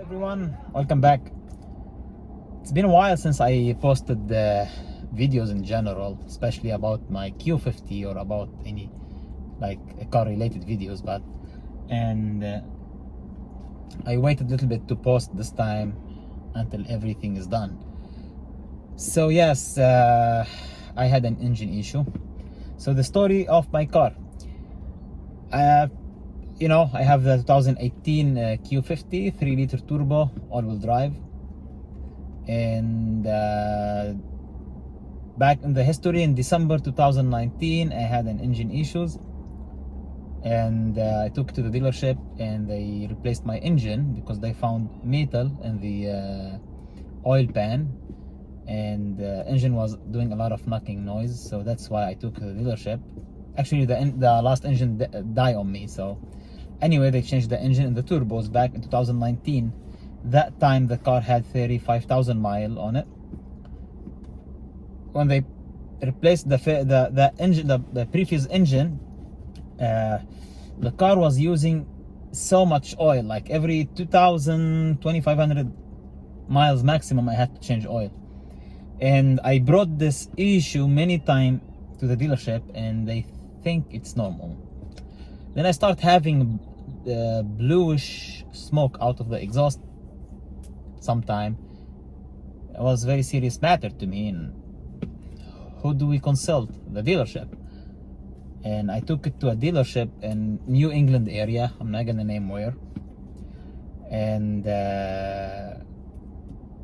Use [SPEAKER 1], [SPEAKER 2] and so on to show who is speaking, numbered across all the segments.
[SPEAKER 1] Everyone, welcome back. It's been a while since I posted the videos in general, especially about my Q50 or about any like car related videos, but I waited a little bit to post this time until everything is done. So yes, I had an engine issue. So the story of my car, I have the 2018 Q50 3-liter turbo all-wheel drive, and back in the history in December 2019 I had an engine issues, and I took it to the dealership and they replaced my engine because they found metal in the oil pan, and the engine was doing a lot of knocking noise. So that's why I took it to the dealership. Actually the last engine died on me. So anyway, they changed the engine and the turbos back in 2019. That time the car had 35,000 miles on it. When they replaced the engine, the previous engine, the car was using so much oil. Like every 2,500 miles maximum I had to change oil. And I brought this issue many times to the dealership and they think it's normal. Then I start having bluish smoke out of the exhaust sometime. It was a very serious matter to me, and who do we consult? The dealership. And I took it to a dealership in New England area, I'm not gonna name where, and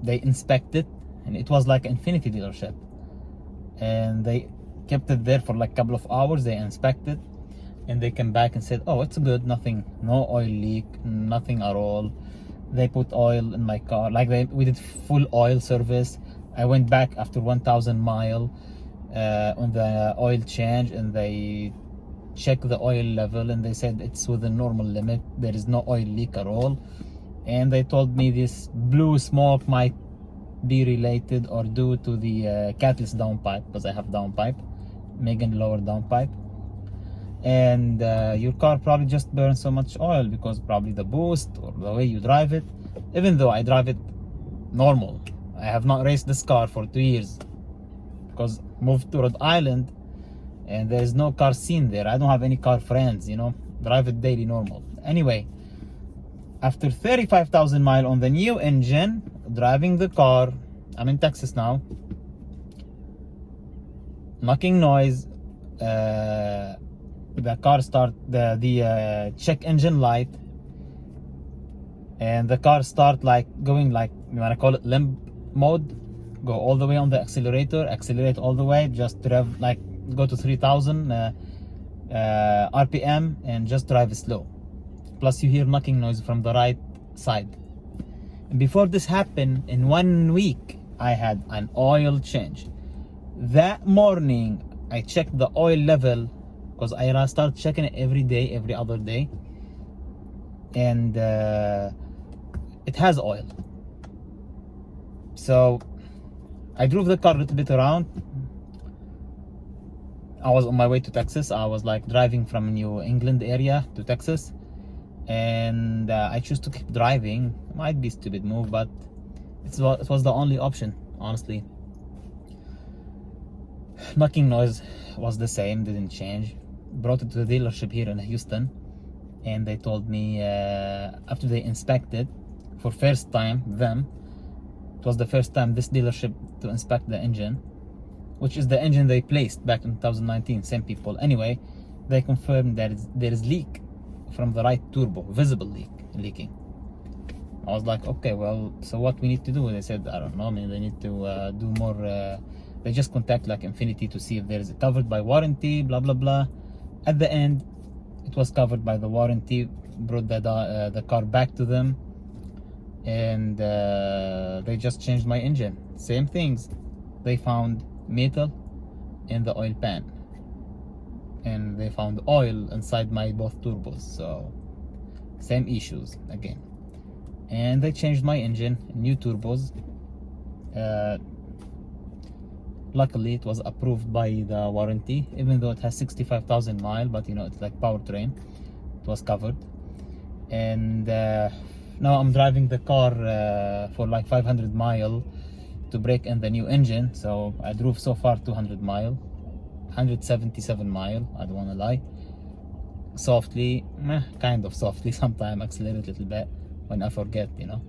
[SPEAKER 1] they inspected, and it was like an Infiniti dealership, and they kept it there for like a couple of hours. They inspected and they came back and said, oh, it's good, nothing, no oil leak, nothing at all. They put oil in my car, like we did full oil service. I went back after 1,000 miles on the oil change, and they checked the oil level and they said it's within normal limit, there is no oil leak at all. And they told me this blue smoke might be related or due to the catalyst downpipe, because I have downpipe, Meagans lower downpipe. And your car probably just burns so much oil because probably the boost or the way you drive it. Even though I drive it normal, I have not raced this car for 2 years because moved to Rhode Island and there is no car scene there. I don't have any car friends, drive it daily normal. Anyway, after 35,000 miles on the new engine, driving the car, I'm in Texas now, knocking noise, the car start, the check engine light, and the car start like going like, you wanna call it limp mode, go all the way on the accelerator, accelerate all the way, just drive like go to 3,000 RPM and just drive slow. Plus you hear knocking noise from the right side. And before this happened, in 1 week I had an oil change. That morning I checked the oil level, because I start checking it every day, every other day, and it has oil. So I drove the car a little bit around. I was on my way to Texas. I was like driving from New England area to Texas, and I choose to keep driving. Might be a stupid move, but it was the only option, honestly. Knocking noise was the same, didn't change. Brought it to the dealership here in Houston, and they told me after they inspected for first time, it was the first time this dealership to inspect the engine, which is the engine they placed back in 2019, same people. Anyway, they confirmed that there is leak from the right turbo, visible leaking. I was like, okay, well, so what we need to do? They said, I don't know, they need to do more. They just contact like Infiniti to see if there is covered by warranty, blah blah blah. At the end, it was covered by the warranty. Brought the car back to them, and they just changed my engine. Same things. They found metal in the oil pan, and they found oil inside my both turbos. So same issues again. And they changed my engine, new turbos. Luckily it was approved by the warranty, even though it has 65,000 miles, but it's like powertrain, it was covered. And now I'm driving the car for like 500 mile to break in the new engine. So I drove so far 200 mile, 177 mile, I don't want to lie. Softly, kind of softly, sometimes accelerate a little bit when I forget, you know,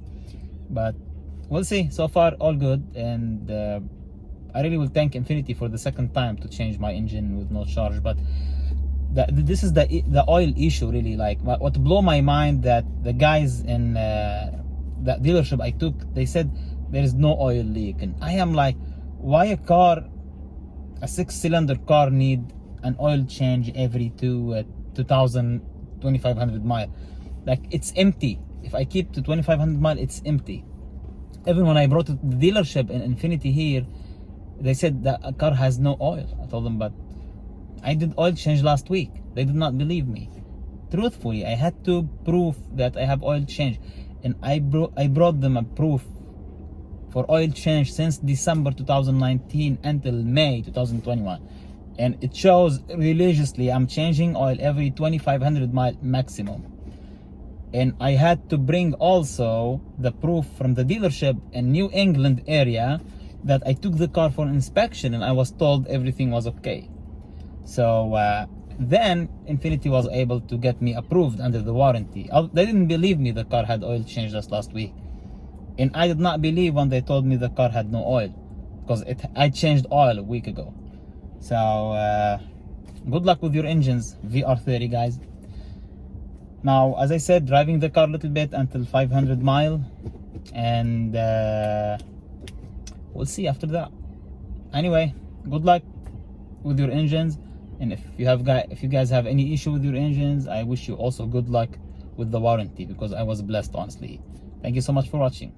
[SPEAKER 1] but we'll see. So far all good, and I really will thank Infiniti for the second time to change my engine with no charge. But this is the oil issue, really. Like what blew my mind, that the guys in that dealership I took, they said there is no oil leak, and I am like, why a 6-cylinder car need an oil change every 2,500 mile? Like, it's empty. If I keep to 2,500 mile, it's empty. Even when I brought it to the dealership in Infiniti here, they said that a car has no oil. I told them, but I did oil change last week. They did not believe me. Truthfully, I had to prove that I have oil change, and I brought them a proof for oil change since December 2019 until May 2021, and it shows religiously I'm changing oil every 2,500 mile maximum. And I had to bring also the proof from the dealership in New England area that I took the car for inspection and I was told everything was okay. So then Infiniti was able to get me approved under the warranty. They didn't believe me the car had oil change just last week, and I did not believe when they told me the car had no oil, because I changed oil a week ago. So good luck with your engines, VR30 guys. Now, as I said, driving the car a little bit until 500 mile, and we'll see after that. Anyway, good luck with your engines, and if you guys have any issue with your engines, I wish you also good luck with the warranty, because I was blessed, honestly. Thank you so much for watching.